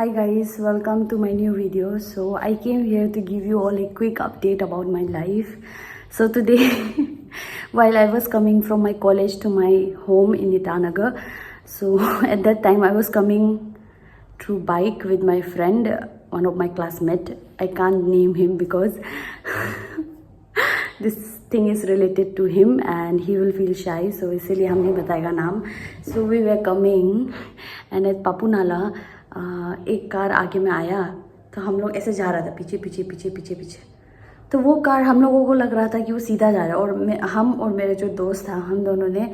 Hi guys, welcome to my new video. So I came here to give you all a quick update about my life. So today, while I was coming from my college to my home in Itanagar, so at that time I was coming through bike with my friend, one of my classmates. I can't name him because this thing is related to him and he will feel shy, so इसीलिए हम नहीं बताएगा नाम. So we were coming and at Papunala एक car आगे में आया, तो हम लोग ऐसे जा रहा था पीछे पीछे पीछे पीछे पीछे. तो वो कार हम लोगों को लग रहा था कि वो सीधा जा रहा है और हम और मेरे जो दोस्त था, हम दोनों ने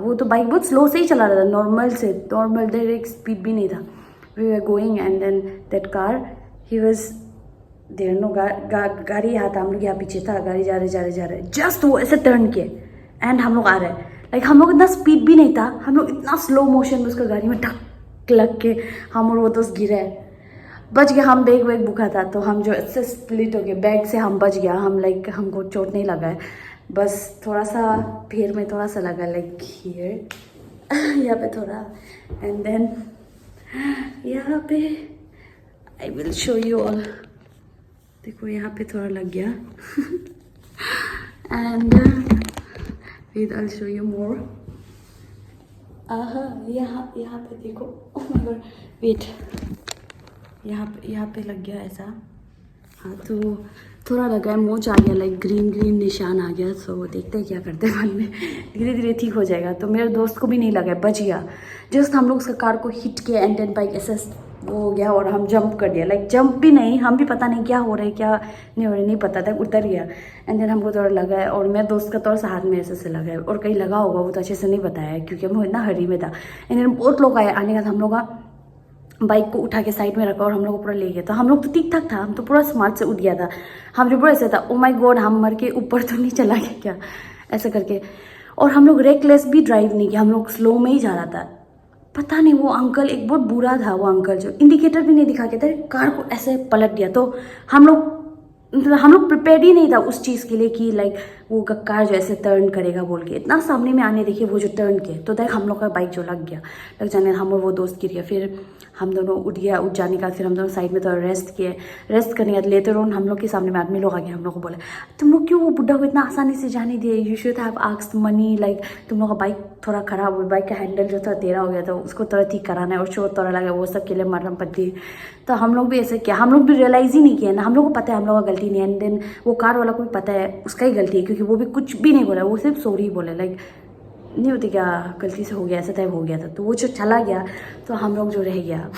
वो तो बाइक बहुत स्लो से ही चला रहा था, नॉर्मल देर एक स्पीड भी नहीं था. We were going and then that car he was there no गाड़ी यहाँ था, हम लोग यहाँ पीछे था, गाड़ी जा रहे जस्ट वो ऐसे टर्न किए एंड हम लोग आ रहे हैं. लाइक हम लोग इतना स्पीड भी नहीं था, हम लोग इतना स्लो मोशन में उसका गाड़ी में टक लग के हम और वो दोस्त गिरे. बच गया, हम बैग वैग बुका था तो हम जो ऐसे स्प्लिट हो गए, बैग से हम बच गया. हम लाइक हमको चोट नहीं लगा है, बस थोड़ा सा पैर में थोड़ा सा लगा, लाइक हियर यहाँ पे थोड़ा एंड देन यहाँ पे I will show you all. देखो यहाँ पे थोड़ा लग गया and wait I show you more. यहाँ पे देखो, ओह माय गॉड, वेट, यहाँ पे लग गया ऐसा. हाँ तो थोड़ा लगा है, मोच आ गया, लाइक ग्रीन निशान आ गया. सो देखते हैं क्या करते हैं, बाद में धीरे धीरे ठीक हो जाएगा. तो मेरे दोस्त को भी नहीं लगा, बच गया. जस्ट हम लोग उसका कार को हिट किया एंड देन बाइक ऐसा वो हो गया और हम जंप कर दिया. लाइक जंप भी नहीं, हम भी पता नहीं क्या हो रहा है क्या नहीं हो रहा है, नहीं पता था, उतर गया. एंड देन हमको थोड़ा लगा है और मेरे दोस्त का थोड़ा सा हाथ में ऐसे से लगा है और कहीं लगा होगा, वो तो अच्छे से नहीं बताया है क्योंकि हम इतना हरी में था. एंड देन बहुत लोग आए, आने का था, हम लोग बाइक को उठा के साइड में रखा और हम लोग को पूरा ले गया. तो हम लोग तो ठीक ठाक था, हम तो पूरा स्मार्ट से उठ गया था. हम जो पूरा ऐसे था, ओ माय गॉड हम मर के ऊपर तो नहीं चला गया क्या, ऐसा करके. और हम लोग रेकलेस भी ड्राइव नहीं किया, हम लोग स्लो में ही जा रहा था. पता नहीं वो अंकल एक बहुत बुरा था, वो अंकल जो इंडिकेटर भी नहीं दिखा के था, कार को ऐसे पलट दिया. तो हम लोग प्रिपेयर्ड ही नहीं था उस चीज़ के लिए कि लाइक वो कार जो ऐसे टर्न करेगा बोल के. इतना सामने में आने देखिए वो जो टर्न किए, तो देख हम लोग का बाइक जो लग जाने, हम और वो दोस्त गिर गया. फिर हम दोनों उठ जाने का, फिर हम दोनों साइड में थोड़ा रेस्ट किए. रेस्ट करने के बाद लेटर ऑन हम लोग के सामने में आदमी लोग आ गए, हम लोग को बोले तुम लोग क्यों वो बुढ़ा को इतना आसानी से जाने दिए, you should have asked money, like तुम लोग का बाइक थोड़ा खराब हो, बाइक का हैंडल जो था टेढ़ा हो गया था, उसको थोड़ा ठीक कराना है और चोट थोड़ा लगा, वो सब के लिए मरम पड़ती. तो हम लोग भी ऐसे किया, हम लोग भी रियलाइज़ ही नहीं किया ना, हम लोग को पता है हम लोग का गलती नहीं है. एंड देन वो कार वाला को भी पता है उसका ही गलती है क्योंकि वो भी कुछ भी नहीं बोला, वो सिर्फ सॉरी बोले, लाइक नहीं होती क्या, गलती से हो गया, ऐसा टाइप हो गया था. तो वो जो चला गया तो हम लोग जो रह गया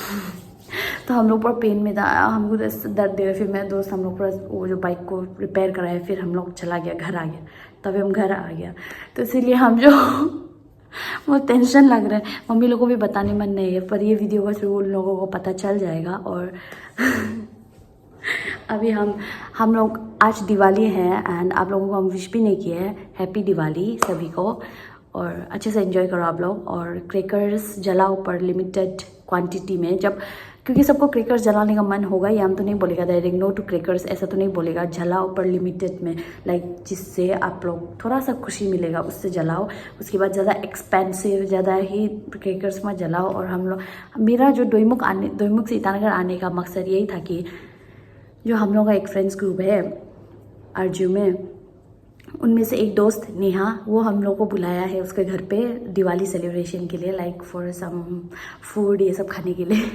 तो हम लोग पूरा पेन में था, हमको दर्द दे रहे. फिर मेरे दोस्त हम लोग पूरा वो जो बाइक को रिपेयर कराए, फिर हम लोग चला गया, घर आ गया. तभी हम घर आ गया. तो इसीलिए हम जो वो टेंशन लग रहा है, मम्मी लोगों को भी बताने मन नहीं है, पर ये वीडियो बस उन लोगों को पता चल जाएगा. और अभी हम लोग आज दिवाली है एंड आप लोगों को हम विश भी नहीं किए हैं. हैप्पी दिवाली सभी को, और अच्छे से एंजॉय करो आप लोग. और क्रैकर्स जलाओ पर लिमिटेड क्वांटिटी में, जब क्योंकि सबको क्रैकर्स जलाने का मन होगा, ये हम तो नहीं बोलेगा डायरेक्ट नो टू क्रैकर्स, ऐसा तो नहीं बोलेगा. जलाओ पर लिमिटेड में, लाइक जिससे आप लोग थोड़ा सा खुशी मिलेगा उससे जलाओ. उसके बाद ज़्यादा एक्सपेंसिव ज़्यादा ही क्रैकर्स में जलाओ. और हम लोग, मेरा जो दोईमुख से ईटानगर आने का मकसद यही था कि जो हम लोग का एक फ्रेंड्स ग्रुप है आरजू में, उनमें से एक दोस्त नेहा, वो हम लोग को बुलाया है उसके घर पे दिवाली सेलिब्रेशन के लिए, लाइक फॉर सम फूड ये सब खाने के लिए.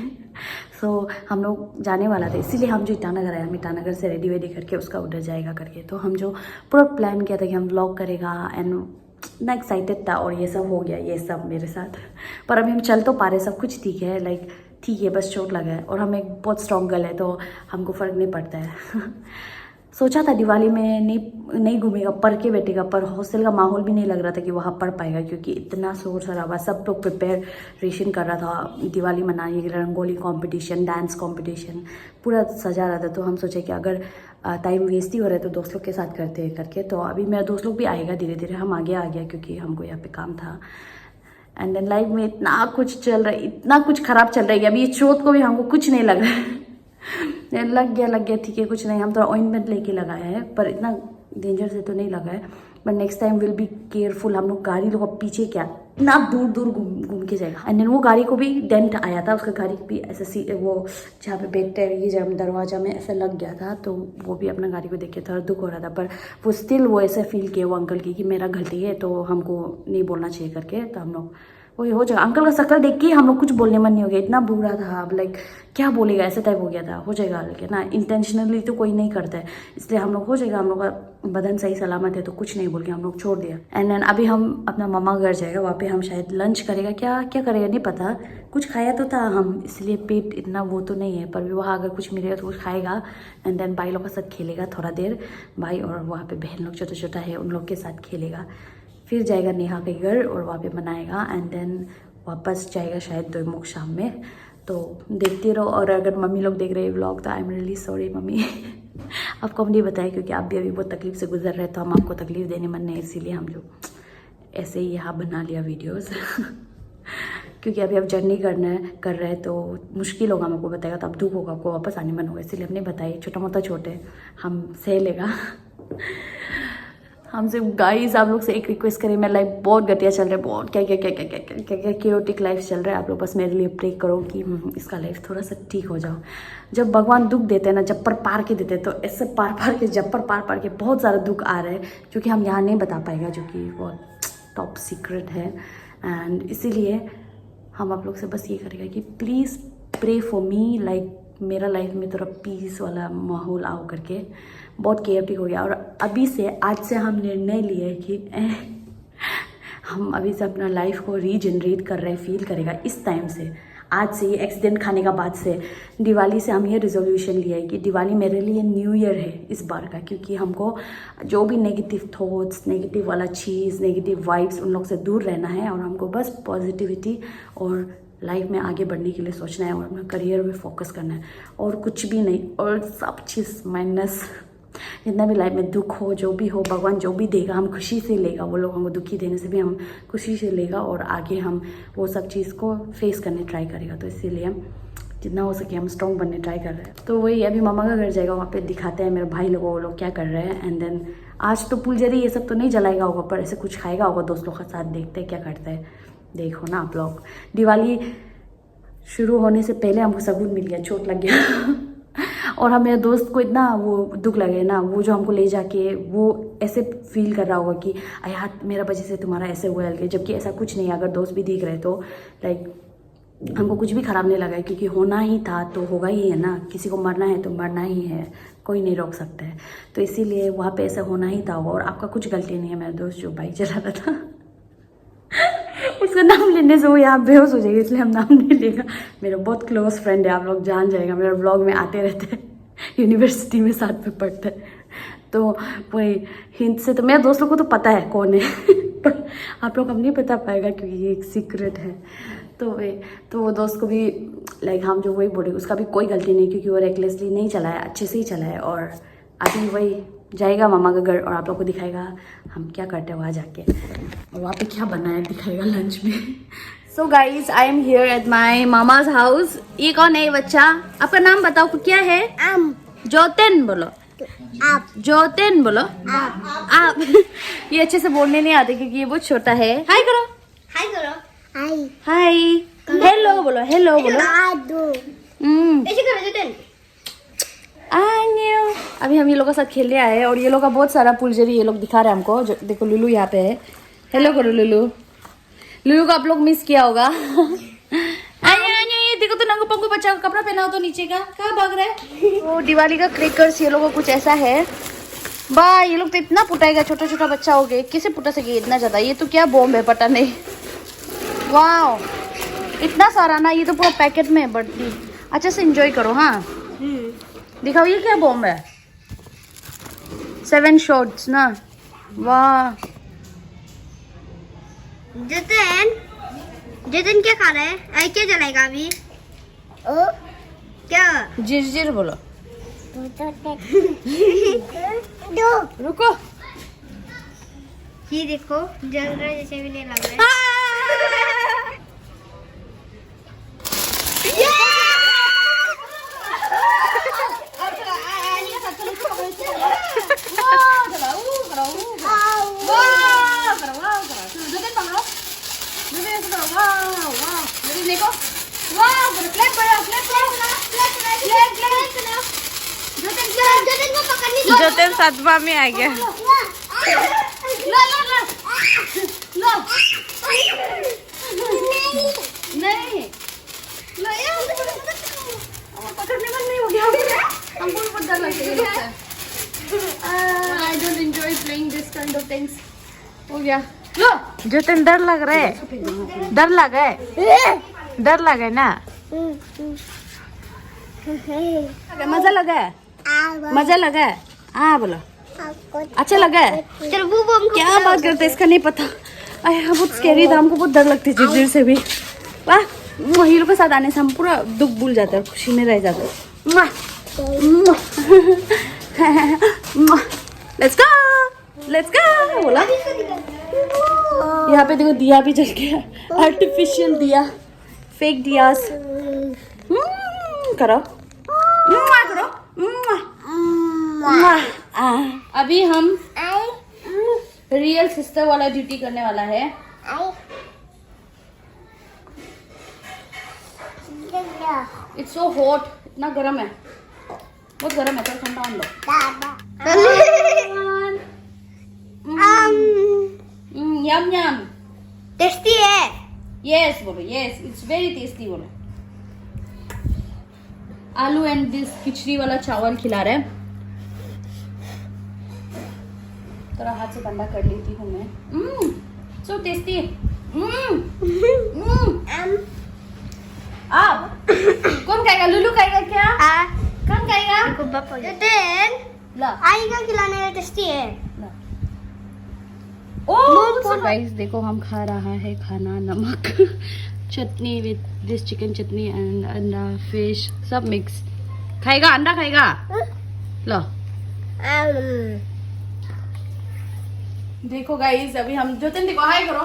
सो हम लोग जाने वाला थे, इसीलिए हम जो ईटानगर आए, हम ईटानगर से रेडी वेडी करके उसका उधर जाएगा करके. तो हम जो पूरा प्लान किया था कि हम व्लॉग करेगा एंड मैं एक्साइटेड था और ये सब हो गया, ये सब मेरे साथ. पर अभी हम चल तो पा रहे, सब कुछ ठीक है, लाइक ठीक है, बस चोट लगा है. और हम एक बहुत स्ट्रॉन्ग गर्ल है तो हमको फ़र्क नहीं पड़ता है. सोचा था दिवाली में नहीं घूमेगा, पढ़ के बैठेगा, पर हॉस्टल का माहौल भी नहीं लग रहा था कि वहाँ पढ़ पाएगा क्योंकि इतना शोर शराबा, सब लोग प्रिपरेशन कर रहा था दिवाली मनाने के लिए, रंगोली कंपटीशन, डांस कंपटीशन पूरा सजा रहा था. तो हम सोचे कि अगर टाइम वेस्ट ही हो रहा है तो दोस्त लोग के साथ करते हैं करके. तो अभी मेरा दोस्त लोग भी आएगा धीरे धीरे, हम आगे आ गया क्योंकि हमको यहाँ पे काम था. एंड देन लाइफ में इतना कुछ चल रहा है, इतना कुछ खराब चल रहा है कि अभी ये चोट को भी हमको कुछ नहीं लग रहा है. लग गया ठीक है, कुछ नहीं, हम थोड़ा ऑइंटमेंट लेके लगाया है, पर इतना डेंजर से तो नहीं लगा है, but next time will be careful. हम लोग गाड़ी लोग पीछे क्या इतना दूर दूर घूम के जाएगा। एंड देन वो गाड़ी को भी डेंट आया था, उसका गाड़ी भी ऐसा वो जहाँ पे बैठते हैं ये जब दरवाजा में ऐसा लग गया था, तो वो भी अपना गाड़ी को देख के थोड़ा दुख हो रहा था। पर वो स्टिल वो ऐसा फील किया वो अंकल की कि मेरा गलती है तो हमको नहीं बोलना चाहिए करके। तो हम लोग वही हो जाएगा। अंकल का शक्ल देख के हम लोग कुछ बोलने मन नहीं हो गया, इतना बुरा था। अब लाइक क्या बोलेगा ऐसा टाइप हो गया था। हो जाएगा लेकिन ना, इंटेंशनली तो कोई नहीं करता है, इसलिए हम लोग हो जाएगा। हम लोग का बदन सही सलामत है तो कुछ नहीं बोल के हम लोग छोड़ दिया। एंड देन अभी हम अपना मामा घर जाएगा, वहाँ पे हम शायद लंच करेगा, क्या क्या करेगा नहीं पता। कुछ खाया तो था हम, इसलिए पेट इतना वो तो नहीं है, पर भी वहाँ अगर कुछ मिलेगा तो कुछ खाएगा। एंड देन भाई लोग के साथ खेलेगा थोड़ा देर, भाई और वहाँ पे बहन लोग छोटा छोटा है उन लोग के साथ खेलेगा। फिर जाएगा नेहा के घर और वहाँ पे मनाएगा। एंड देन वापस जाएगा शायद दोईमुख शाम में। तो देखते रहो। और अगर मम्मी लोग देख रहे हैं व्लॉग तो I am really sorry mummy आपको हम नहीं बताया क्योंकि आप भी अभी बहुत तकलीफ से गुजर रहे, तो हम आपको तकलीफ देने मन नहीं, इसीलिए हम जो ऐसे ही यहाँ बना लिया वीडियोस क्योंकि अभी आप जर्नी कर रहे हैं तो मुश्किल होगा, हमको बताएगा तो अब दुख होगा, आपको वापस आने मन होगा, इसलिए हमने बताइए। छोटा मोटा छोटे हम सह लेगा हमसे गाइस आप लोग से एक रिक्वेस्ट करें, मेरा लाइफ बहुत घटिया चल रहा है, बहुत क्या क्या क्या क्या क्या क्या क्या क्योटिक लाइफ चल रहा है। आप लोग बस मेरे लिए प्रे करो कि इसका लाइफ थोड़ा सा ठीक हो जाओ। जब भगवान दुख देते हैं ना, जप्पर पार के देते हैं, तो ऐसे पार के जप्पर पार के बहुत सारा दुख आ रहा है जो कि हम यहाँ नहीं बता पाएगा, जो कि बहुत टॉप सीक्रेट है। एंड इसीलिए हम आप लोग से बस ये करेगा कि please pray for me, like मेरा लाइफ में थोड़ा पीस वाला माहौल आओ करके। बहुत केयरटिक हो गया और अभी से आज से हम निर्णय लिए है कि हम अभी से अपना लाइफ को रीजनरेट कर रहे हैं, फील करेगा इस टाइम से। आज से ये एक्सीडेंट खाने का बाद से दिवाली से हम ये रिजोल्यूशन लिया है कि दिवाली मेरे लिए न्यू ईयर है इस बार का, क्योंकि हमको जो भी नेगेटिव थॉट्स, नेगेटिव वाला चीज़, नेगेटिव वाइब्स उन लोग से दूर रहना है और हमको बस पॉजिटिविटी और लाइफ में आगे बढ़ने के लिए सोचना है और अपना करियर में फोकस करना है और कुछ भी नहीं। और सब चीज़ माइनस जितना भी लाइफ में दुख हो, जो भी हो, भगवान जो भी देगा हम खुशी से लेगा। वो लोग हमको दुखी देने से भी हम खुशी से लेगा और आगे हम वो सब चीज़ को फेस करने ट्राई करेगा। तो इसीलिए हम जितना हो सके हम स्ट्रॉन्ग बनने ट्राई कर रहे हैं। तो वही अभी मामा का घर जाएगा, वहाँ पे दिखाते हैं मेरे भाई लोगों, वो लोग क्या कर रहे हैं। एंड देन आज तो फुलझड़ी ये सब तो नहीं जलाएगा होगा, पर ऐसे कुछ खाएगा होगा दोस्तों के साथ, देखते हैं क्या करते हैं। देखो ना आप लोग, दिवाली शुरू होने से पहले हमको सबूत मिल गया, चोट लग गया और हम मेरे दोस्त को इतना वो दुख लगे ना, वो जो हमको ले जाके वो ऐसे फील कर रहा होगा कि यार मेरा वजह से तुम्हारा ऐसे हुआ है, जबकि ऐसा कुछ नहीं है। अगर दोस्त भी देख रहे तो लाइक हमको कुछ भी खराब नहीं लगा है, क्योंकि होना ही था तो होगा ही है ना। किसी को मरना है तो मरना ही है, कोई नहीं रोक सकता है। तो इसीलिए वहाँ पे ऐसा होना ही था और आपका कुछ गलती नहीं है। मेरा दोस्त जो बाइक चला रहा था उसका नाम लेने से वो यहाँ बेहोश हो जाएगा, इसलिए हम नाम नहीं लेगा। मेरा बहुत क्लोज फ्रेंड है, आप लोग जान जाएगा, मेरे ब्लॉग में आते रहते हैं, यूनिवर्सिटी में साथ में पढ़ते हैं। तो वही हिंट से तो मेरे दोस्त लोग को तो पता है कौन है पर आप लोग हम नहीं बता पाएगा क्योंकि ये एक सीक्रेट है। तो वही, तो वो दोस्त को भी लाइक हम जो वही बोले, उसका भी कोई गलती नहीं, क्योंकि वो रेकलेसली नहीं चलाया, अच्छे से ही चलाया। और अभी वही जाएगा मामा का घर और आप लोग को दिखाएगा हम क्या करते हैं वहाँ जाके, और वहाँ पे क्या बना है दिखाएगा लंच में। So guys I am here at my mama's house. ये कौन है बच्चा? आपका नाम बताओ क्या है? जोतेन बोलो। आप जोतेन बोलो। आप ये अच्छे से बोलने नहीं आते क्योंकि ये बहुत छोटा है। हाय करो, हाय करो, हाय हाय, हेलो बोलो, हेलो बोलो। अभी हम ये लोग के साथ खेलने आए हैं और ये लोग का बहुत सारा फुलझड़ी ये लोग दिखा रहे हैं हमको। जो देखो लुलू यहाँ पे है, हेलो करो लुलू। लुलू को आप लोग मिस किया होगा ये देखो तो नंगू पंगू बच्चा का कपड़ा पहना हो तो नीचे का कहाँ भाग रहा है। वो दिवाली का क्रैकर्स ये लोगों को कुछ ऐसा है। वाह ये लोग तो इतना पुटाएगा, छोटा छोटा बच्चा हो गए, कैसे पुटा सके इतना ज्यादा? ये तो क्या बॉम्ब है पता नहीं। वाह इतना सारा ना, ये तो पूरा पैकेट में है। बर्थडे अच्छा से एंजॉय करो। हाँ दिखाओ ये क्या बॉम्ब है, 7 शॉट्स ना। वाह जतन क्या खा रहा है? आई क्या जलाएगा अभी? ओ क्या? जिर बोलो। दो रुको, ये देखो जल रहा है जैसे भी नहीं लग रहा है। देखो वाह क्लैप करो जतिन को पकड़नी जतिन सदमा में आ गया। लो लो लो लो नहीं लो यार पकड़ने में नहीं हो गया हमको बहुत डर लगता है। I don't enjoy playing this kind of things. हो गया लो जतिन डर लग रहा है, डर लगा है, डर लगा है ना। मजा लगा है, मजा लगा है। हाँ बोलो अच्छा लगा है। चलो वो हम क्या बात करते हैं इसका नहीं पता। अरे बहुत स्कैरी था, हमको बहुत डर लगती है झिरझिर से भी। वाह हीरो के साथ आने से हम पूरा दुख भूल जाते हैं, खुशी में रह जाते हैं। लेट्स गो लेट्स गो बोला। यहाँ पे देखो दिया भी जल गया, आर्टिफिशियल दिया, फेक दियास। करो करो। अभी हम रियल सिस्टर वाला ड्यूटी करने वाला है। इट्स सो हॉट, इतना गर्म है, बहुत गर्म है। थोड़ा ठंडा लो। यम यम टेस्टी है। यस बोलो, यस इट्स वेरी टेस्टी बोलो। आलू एंड दिस खिचड़ी वाला चावल खिला रहे हैं। थोड़ा हाथ से ठंडा कर लेती हूँ मैं। So tasty. आप कौन खाएगा? लुलू खाएगा क्या? कौन खाएगा? जतिन ला आएगा खिलाने का टेस्टी है। ओह गाइस देखो हम खा रहा है खाना, नमक chutney with this chicken chutney and अंडा फिश सब मिक्स। खाएगा अंडा खाएगा? लो देखो गाइस अभी हम जतिन देखो हाय करो।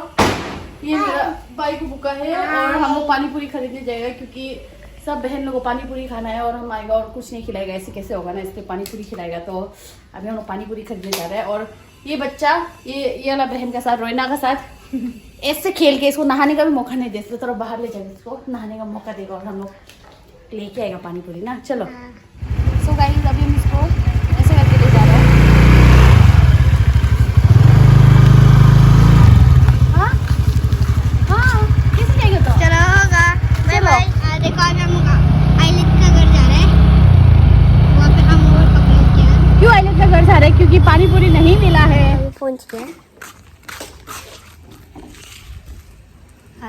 ये मेरा भाई को बुका है और हम लोग पानी पूरी खरीदने जाएगा क्योंकि सब बहन लोगों को पानी पूरी खाना है और हम आएगा और कुछ नहीं खिलाएगा। ऐसे कैसे होगा ना, इसलिए पानी पूरी खिलाएगा। तो अभी हम लोग पानी पूरी खरीदने जा रहे हैं। और ये बच्चा ये वाला बहन का साथ रोइना का साथ ऐसे खेल के इसको नहाने का भी मौका नहीं देते। थोड़ा बाहर ले जाएगा, इसको नहाने का मौका देगा और हम लोग लेके आएगा पानी पूरी ना। चलो सो गाइस अभी हम इसको ऐसे करके ले जा रहे हैं। हाँ हाँ कैसे जाएगा? तो चलो होगा। बाय चलो। बाय। देखो अभी हम आइलेट का घर जा रहे हैं। वहाँ पे हम और कपड़े क्या क्यों आइलेट का घर जा रहे हैं? क्योंकि पानी पूरी नहीं मिला है। फोन किया।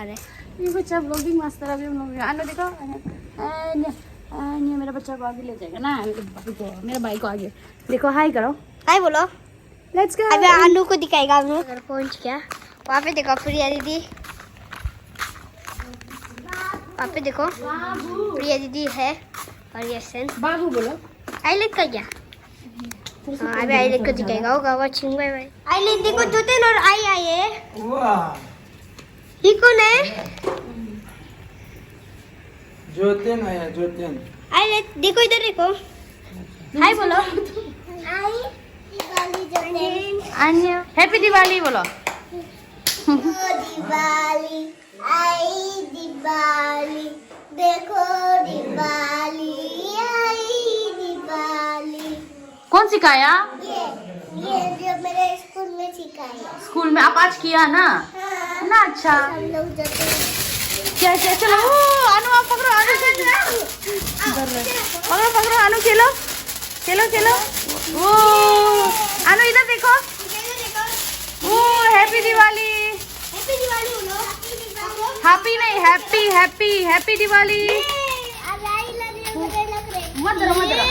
अरे ये बच्चा ब्लॉगिंग मास्टर अभी हम लोग आने देखो। ये मेरा बच्चा को आगे ले जाएगा ना, मेरे भाई को आगे। देखो हाय करो, हाय बोलो। Let's go. अभी अनु को दिखाएगा हम लोग। अगर पहुंच गया वहाँ पे देखो प्रिया दीदी, वहाँ पे देखो प्रिया दीदी है और ये सेन। बाबू बोलो आइलेट का क्या? हाँ अभी आइलेट को दिखाएगा। होगा वाचिंग। Bye bye. आइलेट देखो जतिन और आई है। ये कौन है? ज्योतिन आया ज्योतिन। आइलेट देखो इधर देखो। हाय बोलो। अन्य हैप्पी दिवाली बोलो। दिवाली आई दिवाली देखो दिवाली आई दिवाली। कौन सिखाया? ये जो मेरे स्कूल में सिखाया। स्कूल में आप आज किया ना? ना अच्छा हम लोग जाते हैं। क्या क्या चलो अनु आप पकड़ो, अनु पकड़ो पकड़ो, अनु खेलो खेलो खेलो। ओ अनु इधर देखो। ओ हैप्पी दिवाली। हैप्पी दिवाली बोलो। हैप्पी नहीं हैप्पी हैप्पी हैप्पी दिवाली। मत डरो मत डरो।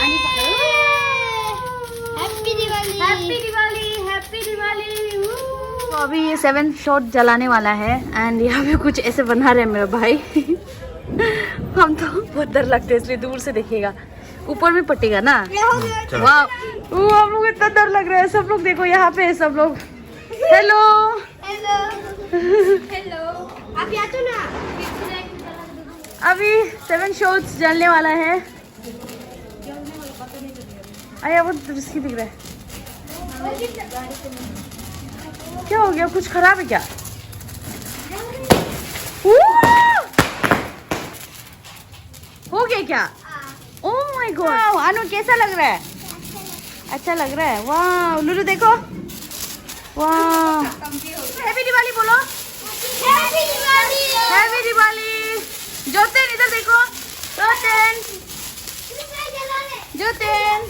Happy Diwali. Happy Diwali happy Diwali. तो अभी ये 7 शॉट जलाने वाला है एंड यहाँ पे कुछ ऐसे बना रहे हैं मेरा भाई। हम तो बहुत डर लगते हैं इसलिए दूर से देखिएगा, ऊपर में पटेगा ना। वाह हम लोग इतना डर लग रहा है। सब लोग देखो यहाँ पे सब लोग। हेलो हेलो हेलो आप यहाँ तो ना। अभी 7 शॉट्स जलने वाला है। अरे बहुत रिस्की दिख रहा है। क्या हो गया? कुछ खराब है क्या? है क्या? ओह माय गॉड, अनु कैसा लग रहा है? अच्छा लग रहा है। वाह लुलु देखो, वाह। हैप्पी दिवाली बोलो। हैप्पी दिवाली। जोतेन इधर देखो, जोतेन जोतेन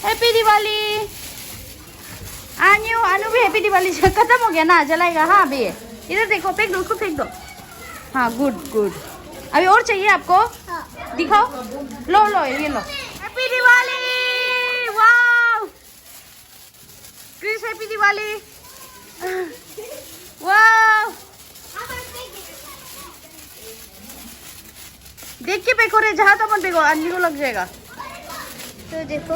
हैप्पी दिवाली। अनु भी हैप्पी दिवाली। खत्म हो गया ना, जलाएगा? हाँ अभी इधर देखो, फेंक दो उसको, फेंक दो। हाँ गुड गुड। अभी और चाहिए आपको? दिखाओ, लो लो ये लो। हैप्पी दिवाली। वाह क्रिस, हैप्पी दिवाली। वाह देख के फेंको रे, जहाँ तो मत फेंको, अंजी को लग जाएगा। तो देखो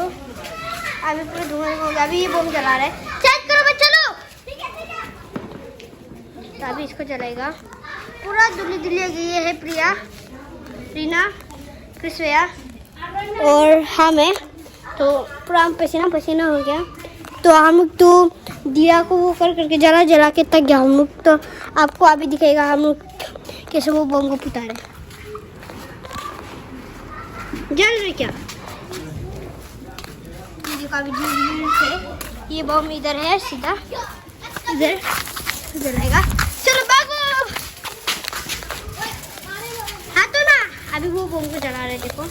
अभी पूरा धुआं हो गया। अभी ये बम जला रहे हैं। चेक करो बच्चा लो। तो अभी इसको जलाएगा। पूरा दुल्ली दुल्ली गई है प्रिया, रीना, कृष्णया और हमें। तो पूरा पसीना पसीना हो गया। तो हम लोग तो दिया को वो करके जला के तक गया हम लोग। तो आपको अभी दिखेगा हम लोग कैसे वो बम को फुटा रहे। जल रहे क्या? ये देखो अभी जल से ये बम इधर है, सीधा इधर जलाएगा। चलो भागो। हाँ तो ना अभी वो बम को जला रहे, देखो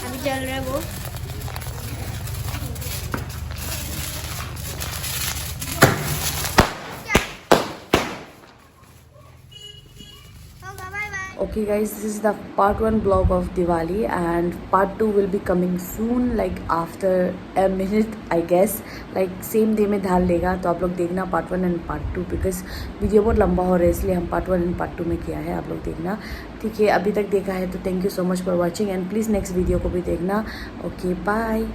अभी जल रहा है वो। Okay guys, this is the part 1 vlog of Diwali and part 2 will be coming soon, like after a minute I guess, like same day में डाल देगा। तो आप लोग देखना part 1 and part 2 because video बहुत लंबा हो रहा है, इसलिए हम part 1 and part 2 में किया है। आप लोग देखना, ठीक है? अभी तक देखा है तो thank you so much for watching and please next video को भी देखना। Okay bye.